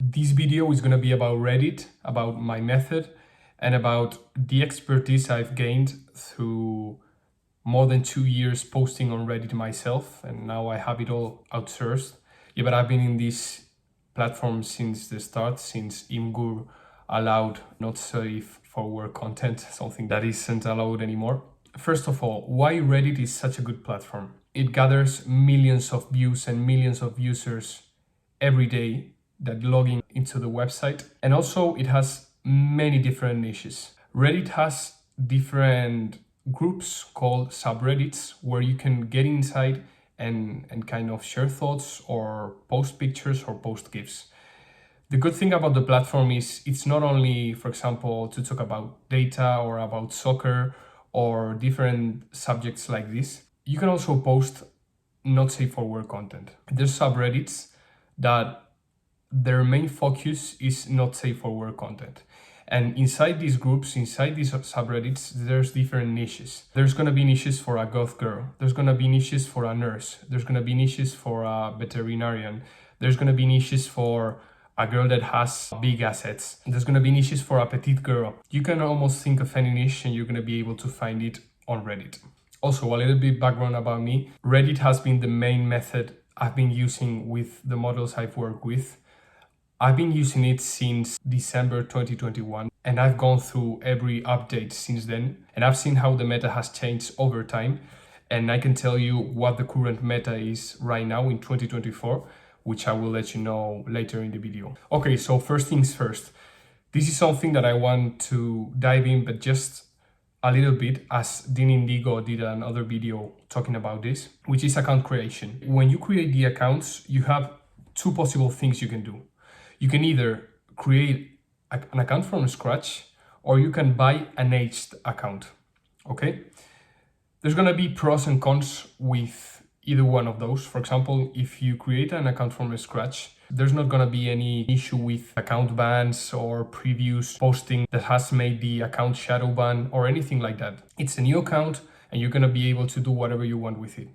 This video is going to be about Reddit, about my method, and about the expertise I've gained through more than 2 years posting on Reddit myself, and now I have it all outsourced. Yeah, but I've been in this platform since the start, since Imgur allowed not safe for work content, something that isn't allowed anymore. First of all, why Reddit is such a good platform? It gathers millions of views and millions of users every day that logging into the website. And also it has many different niches. Reddit has different groups called subreddits where you can get inside and kind of share thoughts or post pictures or post GIFs. The good thing about the platform is it's not only, for example, to talk about data or about soccer or different subjects like this. You can also post not safe for work content. There's subreddits that their main focus is not safe for work content. And inside these groups, inside these subreddits, there's different niches. There's going to be niches for a goth girl. There's going to be niches for a nurse. There's going to be niches for a veterinarian. There's going to be niches for a girl that has big assets. There's going to be niches for a petite girl. You can almost think of any niche and you're going to be able to find it on Reddit. Also, a little bit background about me. Reddit has been the main method I've been using with the models I've worked with. I've been using it since December 2021 and I've gone through every update since then, and I've seen how the meta has changed over time, and I can tell you what the current meta is right now in 2024, which I will let you know later in the video. Okay, so first things first. This is something that I want to dive in, but just a little bit, as Dean Indigo did another video talking about this, which is account creation. When you create the accounts, you have two possible things you can do. You can either create an account from scratch or you can buy an aged account, okay? There's gonna be pros and cons with either one of those. For example, if you create an account from scratch, there's not gonna be any issue with account bans or previous posting that has made the account shadow ban or anything like that. It's a new account and you're gonna be able to do whatever you want with it.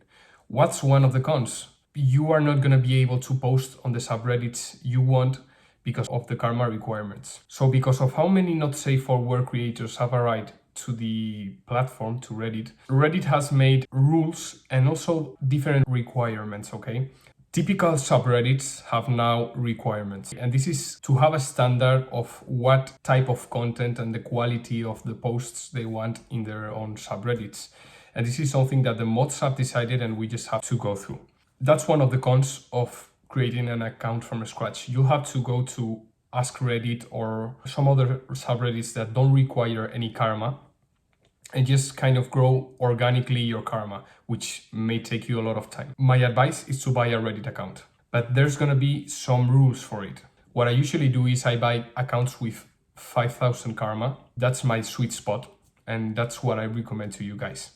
What's one of the cons? You are not gonna be able to post on the subreddits you want because of the karma requirements. So because of how many not safe for work creators have arrived to the platform, to Reddit, Reddit has made rules and also different requirements, okay? Typical subreddits have now requirements, and this is to have a standard of what type of content and the quality of the posts they want in their own subreddits. And this is something that the mods have decided and we just have to go through. That's one of the cons of creating an account from scratch. You have to go to Ask Reddit or some other subreddits that don't require any karma and just kind of grow organically your karma, which may take you a lot of time. My advice is to buy a Reddit account, but there's gonna be some rules for it. What I usually do is I buy accounts with 5,000 karma. That's my sweet spot, and that's what I recommend to you guys.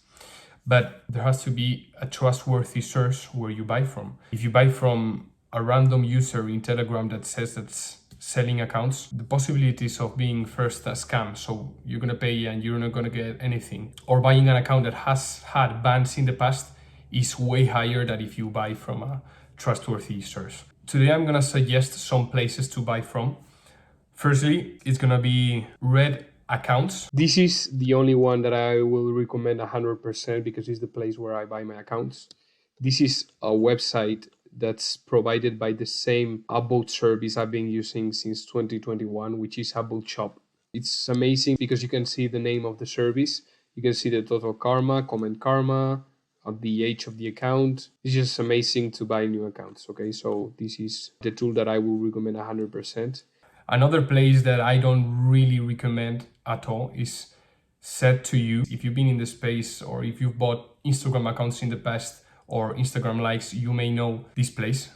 But there has to be a trustworthy source where you buy from. If you buy from a random user in Telegram that says that's selling accounts, the possibilities of being first a scam, so you're gonna pay and you're not gonna get anything, or buying an account that has had bans in the past is way higher than if you buy from a trustworthy source. Today I'm gonna suggest some places to buy from. Firstly, it's gonna be Red Accounts. This is the only one that I will recommend 100% because it's the place where I buy my accounts. This is a website that's provided by the same Upvote service I've been using since 2021, which is Upvote Shop. It's amazing because you can see the name of the service, you can see the total karma, comment karma, the age of the account. It's just amazing to buy new accounts, okay? So this is the tool that I will recommend 100%. Another place that I don't really recommend at all is Set to You. If you've been in the space or if you've bought Instagram accounts in the past, or Instagram likes, you may know this place.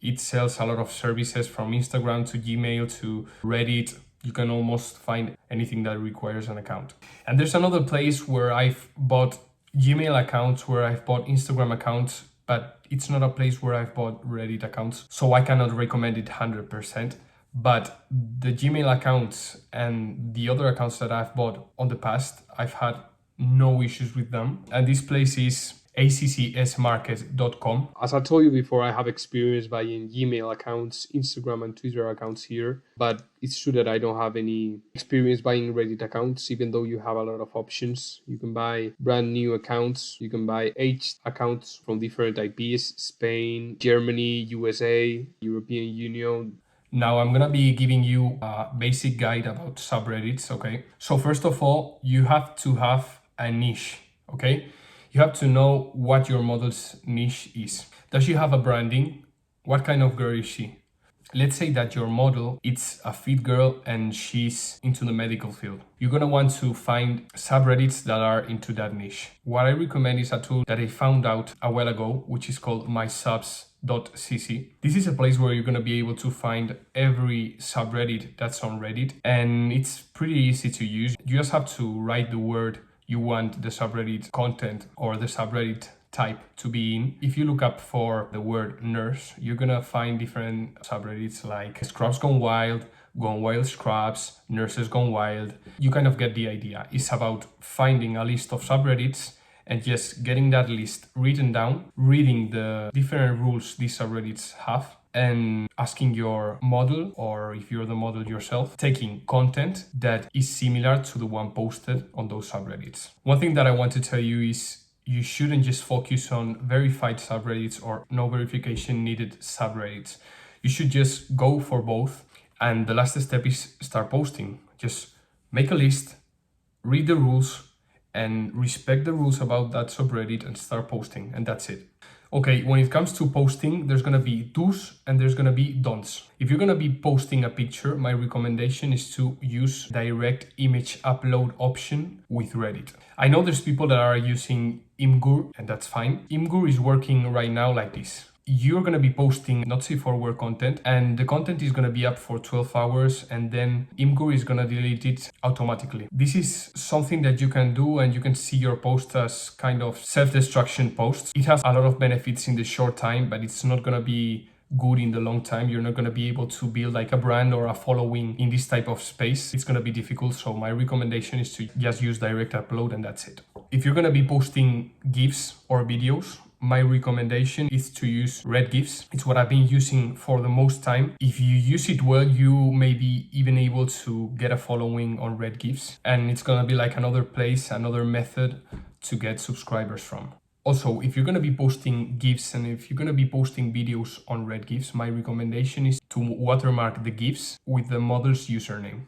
It sells a lot of services from Instagram to Gmail to Reddit. You can almost find anything that requires an account. And there's another place where I've bought Gmail accounts, where I've bought Instagram accounts, but it's not a place where I've bought Reddit accounts. So I cannot recommend it 100%. But the Gmail accounts and the other accounts that I've bought on the past, I've had no issues with them. And this place is accsmarket.com. As I told you before, I have experience buying Gmail accounts, Instagram and Twitter accounts here, but it's true that I don't have any experience buying Reddit accounts, even though you have a lot of options. You can buy brand new accounts, you can buy aged accounts from different IPs, Spain, Germany, USA, European Union. Now I'm gonna be giving you a basic guide about subreddits, okay? So first of all, you have to have a niche, okay? You have to know what your model's niche is. Does she have a branding? What kind of girl is she? Let's say that your model is a fit girl and she's into the medical field. You're gonna want to find subreddits that are into that niche. What I recommend is a tool that I found out a while ago, which is called mysubs.cc. This is a place where you're gonna be able to find every subreddit that's on Reddit, and it's pretty easy to use. You just have to write the word you want the subreddit content or the subreddit type to be in. If you look up for the word nurse, you're gonna find different subreddits like Scrubs Gone Wild Scrubs, Nurses Gone Wild. You kind of get the idea. It's about finding a list of subreddits and just getting that list written down, reading the different rules these subreddits have, and asking your model, or if you're the model yourself, taking content that is similar to the one posted on those subreddits. One thing that I want to tell you is you shouldn't just focus on verified subreddits or no verification needed subreddits. You should just go for both. And the last step is start posting. Just make a list, read the rules, and respect the rules about that subreddit and start posting. And that's it. Okay, when it comes to posting, there's gonna be do's and there's gonna be don'ts. If you're gonna be posting a picture, my recommendation is to use direct image upload option with Reddit. I know there's people that are using Imgur, and that's fine. Imgur is working right now like this. You're gonna be posting not safe for work content, and the content is gonna be up for 12 hours, and then Imgur is gonna delete it automatically. This is something that you can do, and you can see your post as kind of self-destruction posts. It has a lot of benefits in the short time, but it's not gonna be good in the long time. You're not going to be able to build like a brand or a following in this type of space. It's going to be difficult. So my recommendation is to just use direct upload, and that's it. If you're going to be posting GIFs or videos, my recommendation is to use Red GIFs. It's what I've been using for the most time. If you use it well, you may be even able to get a following on Red GIFs, and it's going to be like another place, another method to get subscribers from. Also, if you're going to be posting GIFs and if you're going to be posting videos on Red GIFs, my recommendation is to watermark the GIFs with the model's username.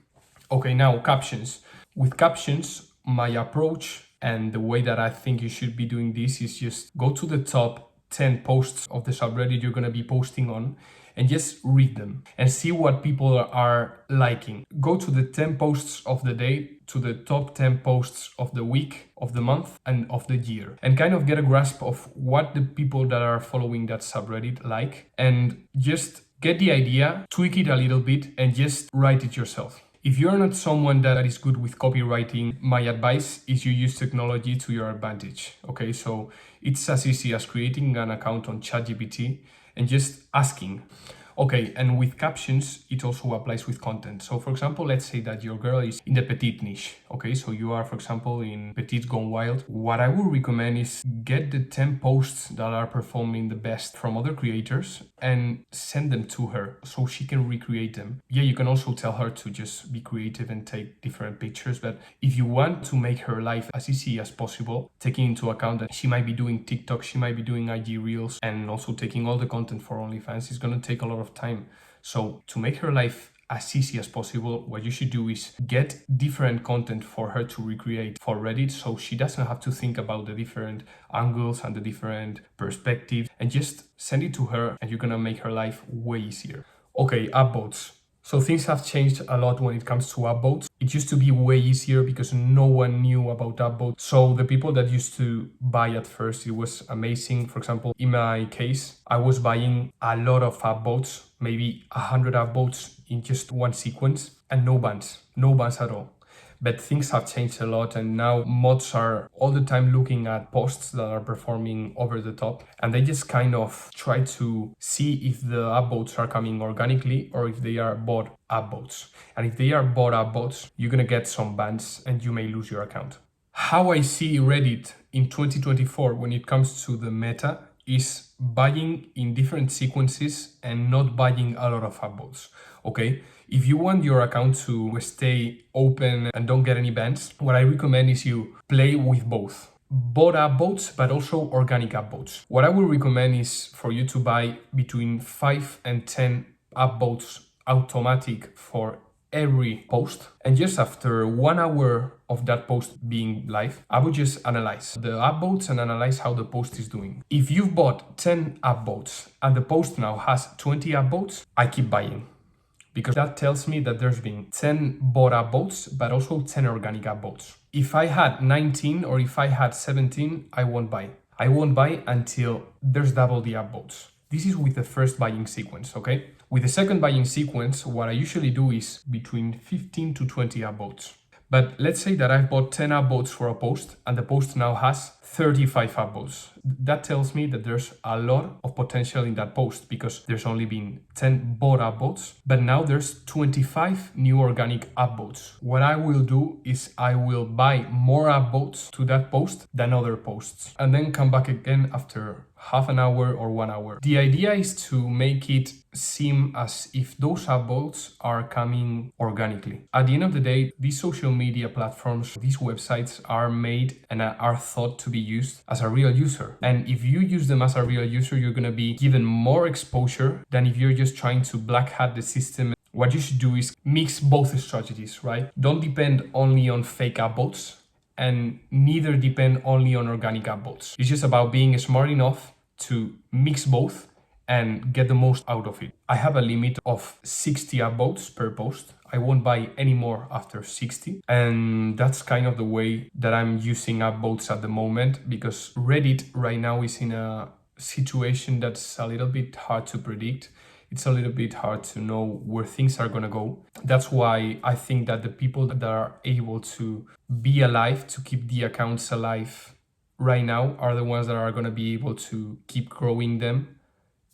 Okay, now captions. With captions, my approach and the way that I think you should be doing this is just go to the top 10 posts of the subreddit you're going to be posting on and just read them and see what people are liking. Go to the 10 posts of the day, to the top 10 posts of the week, of the month, and of the year, and kind of get a grasp of what the people that are following that subreddit like, and just get the idea, tweak it a little bit, and just write it yourself. If you're not someone that is good with copywriting, my advice is you use technology to your advantage. Okay, so it's as easy as creating an account on ChatGPT and just asking. Okay, and with captions, it also applies with content. So for example, let's say that your girl is in the petite niche. Okay, so you are, for example, in Petite Gone Wild. What I would recommend is get the 10 posts that are performing the best from other creators and send them to her so she can recreate them. Yeah, you can also tell her to just be creative and take different pictures. But if you want to make her life as easy as possible, taking into account that she might be doing TikTok, she might be doing IG Reels, and also taking all the content for Onlyfans, it's going to take a lot of time. So to make her life as easy as possible, what you should do is get different content for her to recreate for Reddit, so she doesn't have to think about the different angles and the different perspectives, and just send it to her and you're gonna make her life way easier. Okay, upvotes. So things have changed a lot when it comes to upvotes. It used to be way easier because no one knew about upvotes. So the people that used to buy at first, it was amazing. For example, in my case, I was buying a lot of upvotes, maybe 100 upvotes in just one sequence, and no bans at all. But things have changed a lot, and now mods are all the time looking at posts that are performing over the top, and they just kind of try to see if the upvotes are coming organically or if they are bot upvotes. And if they are bot upvotes, you're gonna get some bans and you may lose your account. How I see Reddit in 2024 when it comes to the meta is buying in different sequences and not buying a lot of upvotes. Okay, if you want your account to stay open and don't get any bans, what I recommend is you play with both bot upvotes but also organic upvotes. What I would recommend is for you to buy between 5 and 10 upvotes automatic for every post, and just after 1 hour of that post being live, I would just analyze the upvotes and analyze how the post is doing. If you've bought 10 upvotes and the post now has 20 upvotes, I keep buying, because that tells me that there's been 10 bot upvotes but also 10 organic upvotes. If I had 19 or if I had 17, I won't buy. I won't buy until there's double the upvotes. This is with the first buying sequence, okay? With the second buying sequence, what I usually do is between 15 to 20 upvotes. But let's say that I've bought 10 upvotes for a post and the post now has 35 upvotes. That tells me that there's a lot of potential in that post, because there's only been 10 bot upvotes, but now there's 25 new organic upvotes. What I will do is I will buy more upvotes to that post than other posts, and then come back again after half an hour or 1 hour. The idea is to make it seem as if those upvotes are coming organically. At the end of the day, these social media platforms, these websites are made and are thought to be used as a real user. And if you use them as a real user, you're gonna be given more exposure than if you're just trying to black hat the system. What you should do is mix both strategies, right? Don't depend only on fake upvotes, and neither depend only on organic upvotes. It's just about being smart enough to mix both and get the most out of it. I have a limit of 60 upvotes per post. I won't buy any more after 60. And that's kind of the way that I'm using upvotes at the moment, because Reddit right now is in a situation that's a little bit hard to predict. It's a little bit hard to know where things are gonna go. That's why I think that the people that are able to be alive, to keep the accounts alive right now, are the ones that are gonna be able to keep growing them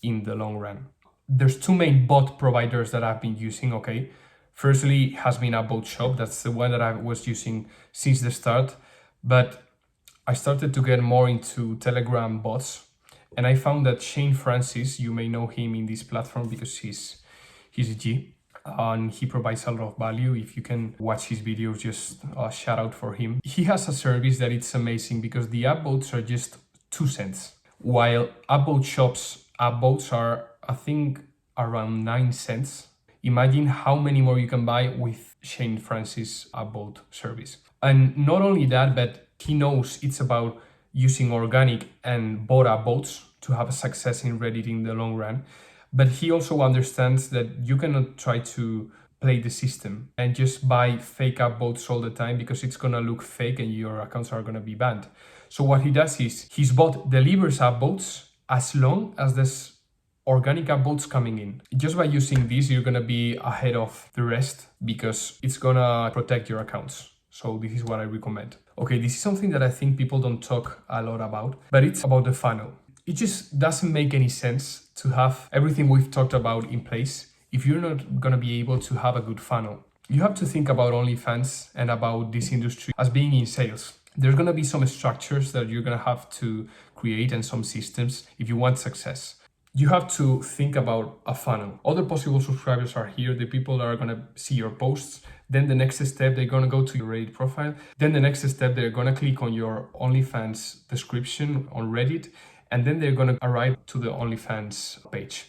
in the long run. There's two main bot providers that I've been using, okay? Firstly has been Upvote Shop. That's the one that I was using since the start. But I started to get more into Telegram bots, and I found that Shane Francis, you may know him in this platform because he's a G, and he provides a lot of value. If you can watch his videos, just a shout out for him. He has a service that it's amazing, because the upvotes are just 2 cents, while Upvote Shop's upvotes are, I think, around 9 cents. Imagine how many more you can buy with Shane Francis' upvote service. And not only that, but he knows it's about using organic and bot upvotes to have a success in Reddit in the long run. But he also understands that you cannot try to play the system and just buy fake upvotes all the time, because it's gonna look fake and your accounts are gonna be banned. So what he does is his bot delivers upvotes as long as there's organic upvotes coming in. Just by using this, you're gonna be ahead of the rest, because it's gonna protect your accounts. So this is what I recommend. Okay, this is something that I think people don't talk a lot about, but it's about the funnel. It just doesn't make any sense to have everything we've talked about in place if you're not gonna be able to have a good funnel. You have to think about Onlyfans and about this industry as being in sales. There's gonna be some structures that you're gonna have to create and some systems if you want success. You have to think about a funnel. Other possible subscribers are here. The people that are gonna see your posts. Then the next step, they're gonna go to your Reddit profile. Then the next step, they're gonna click on your OnlyFans description on Reddit. And then they're gonna arrive to the OnlyFans page.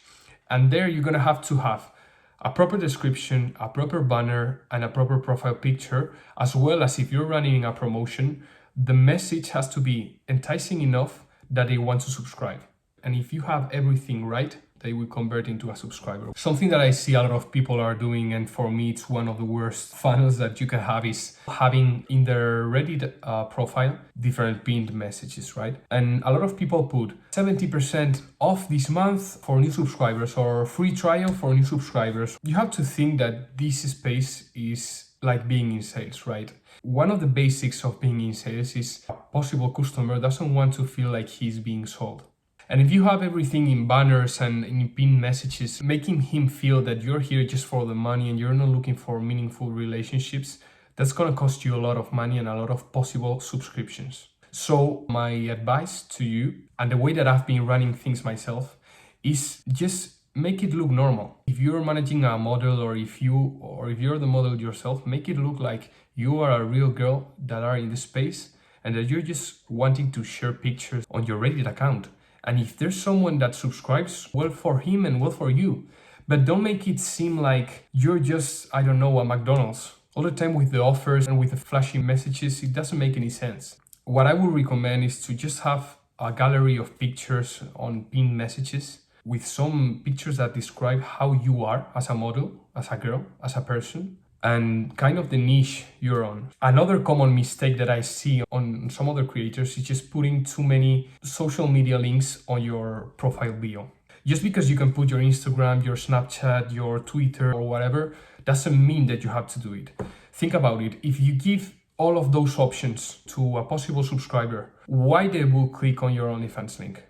And there you're gonna have to have a proper description, a proper banner, and a proper profile picture, as well as if you're running a promotion, the message has to be enticing enough that they want to subscribe. And if you have everything right, they will convert into a subscriber. Something that I see a lot of people are doing, and for me it's one of the worst funnels that you can have, is having in their Reddit profile different pinned messages, right? And a lot of people put 70% off this month for new subscribers, or free trial for new subscribers. You have to think that this space is like being in sales, right? One of the basics of being in sales is a possible customer doesn't want to feel like he's being sold. And if you have everything in banners and in pinned messages, making him feel that you're here just for the money and you're not looking for meaningful relationships, that's gonna cost you a lot of money and a lot of possible subscriptions. So my advice to you, and the way that I've been running things myself, is just make it look normal. If you're managing a model, or if you're the model yourself, make it look like you are a real girl that are in the space and that you're just wanting to share pictures on your Reddit account. And if there's someone that subscribes, well for him and well for you. But don't make it seem like you're just, I don't know, a McDonald's. All the time with the offers and with the flashy messages, it doesn't make any sense. What I would recommend is to just have a gallery of pictures on pinned messages with some pictures that describe how you are as a model, as a girl, as a person, and kind of the niche you're on. Another common mistake that I see on some other creators is just putting too many social media links on your profile bio. Just because you can put your Instagram, your Snapchat, your Twitter or whatever, doesn't mean that you have to do it. Think about it. If you give all of those options to a possible subscriber, why they will click on your Onlyfans link?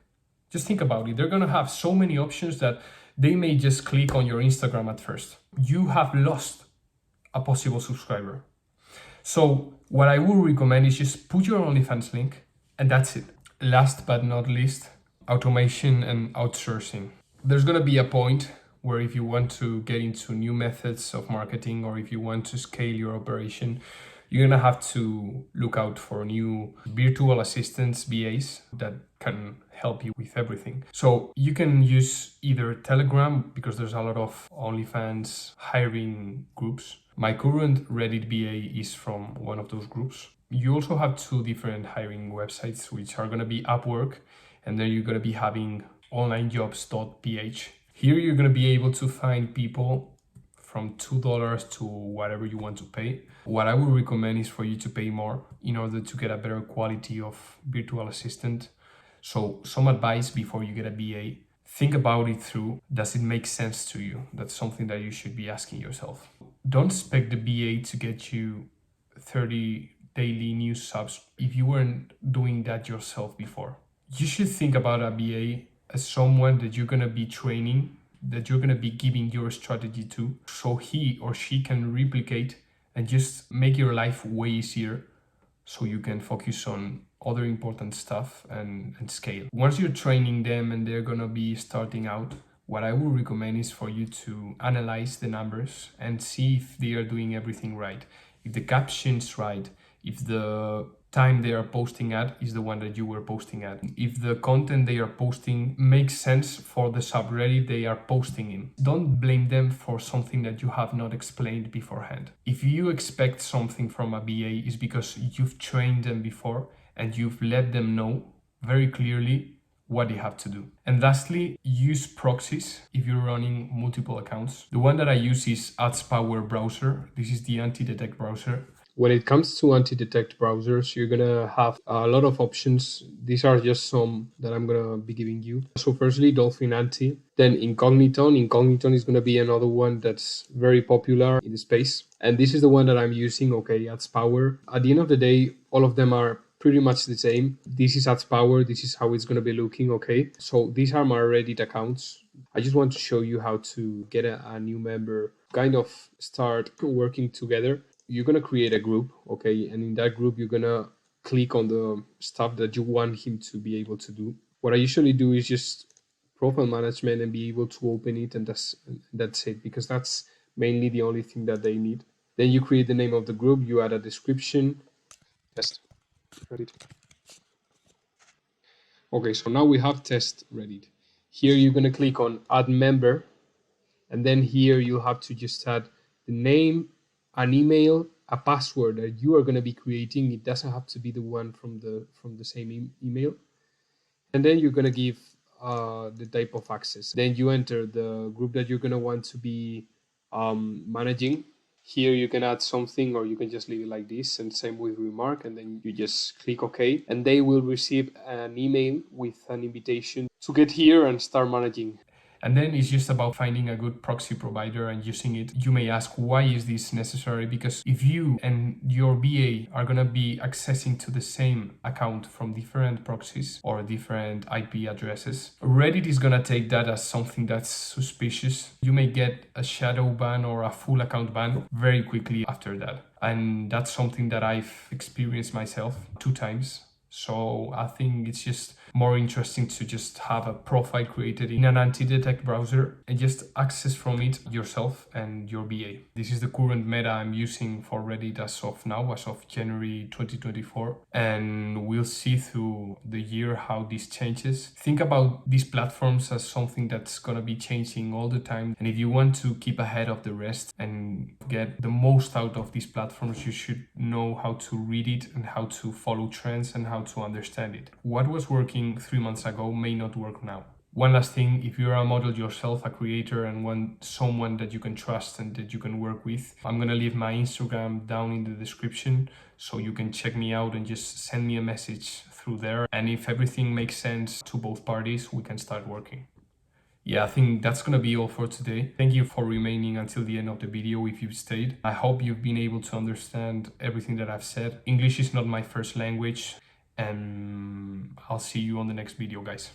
Just think about it. They're gonna have so many options that they may just click on your Instagram at first. You have lost a possible subscriber. So what I would recommend is just put your OnlyFans link and that's it. Last but not least, automation and outsourcing. There's gonna be a point where if you want to get into new methods of marketing, or if you want to scale your operation, you're gonna have to look out for new virtual assistants, VAs, that can help you with everything. So you can use either Telegram, because there's a lot of OnlyFans hiring groups. My current Reddit VA is from one of those groups. You also have two different hiring websites, which are gonna be Upwork, and then you're gonna be having onlinejobs.ph. Here you're gonna be able to find people from $2 to whatever you want to pay. What I would recommend is for you to pay more in order to get a better quality of virtual assistant. So some advice before you get a VA, think about it through. Does it make sense to you? That's something that you should be asking yourself. Don't expect the VA to get you 30 daily new subs if you weren't doing that yourself before. You should think about a VA as someone that you're gonna be training, that you're gonna be giving your strategy to, so he or she can replicate and just make your life way easier, so you can focus on other important stuff and scale. Once you're training them and they're gonna be starting out, what I would recommend is for you to analyze the numbers and see if they are doing everything right. If the caption's right, if the time they are posting at is the one that you were posting at, if the content they are posting makes sense for the subreddit they are posting in. Don't blame them for something that you have not explained beforehand. If you expect something from a VA, is because you've trained them before and you've let them know very clearly what they have to do. And lastly, use proxies if you're running multiple accounts. The one that I use is AdsPower browser. This is the anti-detect browser. When it comes to anti-detect browsers, you're gonna have a lot of options. These are just some that I'm gonna be giving you. So firstly, Dolphin Anti, then Incogniton. Incogniton is gonna be another one that's very popular in the space. And this is the one that I'm using, okay, AdsPower. At the end of the day, all of them are pretty much the same. This is AdsPower, this is how it's gonna be looking, okay? So these are my Reddit accounts. I just want to show you how to get a new member, kind of start working together. You're gonna create a group, okay? And in that group, you're gonna click on the stuff that you want him to be able to do. What I usually do is just profile management and be able to open it, and that's it, because that's mainly the only thing that they need. Then you create the name of the group, you add a description. Test Reddit. Okay, so now we have test Reddit. Here you're gonna click on add member, and then here you have to just add the name, an email, a password that you are going to be creating. It doesn't have to be the one from the same email. And then you're going to give the type of access. Then you enter the group that you're going to want to be managing. Here you can add something, or you can just leave it like this, and same with remark, and then you just click OK, and they will receive an email with an invitation to get here and start managing. And then it's just about finding a good proxy provider and using it. You may ask, why is this necessary? Because if you and your VA are gonna be accessing to the same account from different proxies or different IP addresses, Reddit is gonna take that as something that's suspicious. You may get a shadow ban or a full account ban very quickly after that. And that's something that I've experienced myself 2 times. So I think it's just more interesting to just have a profile created in an anti-detect browser and just access from it yourself and your BA. This is the current meta I'm using for Reddit as of now, as of January 2024. And we'll see through the year how this changes. Think about these platforms as something that's gonna be changing all the time. And if you want to keep ahead of the rest and get the most out of these platforms, you should know how to read it and how to follow trends and how to understand it. What was working 3 months ago may not work now. One last thing, if you're a model yourself, a creator, and want someone that you can trust and that you can work with, I'm gonna leave my Instagram down in the description so you can check me out and just send me a message through there. And if everything makes sense to both parties, we can start working. Yeah, I think that's gonna be all for today. Thank you for remaining until the end of the video if you've stayed. I hope you've been able to understand everything that I've said. English is not my first language, and I'll see you on the next video, guys.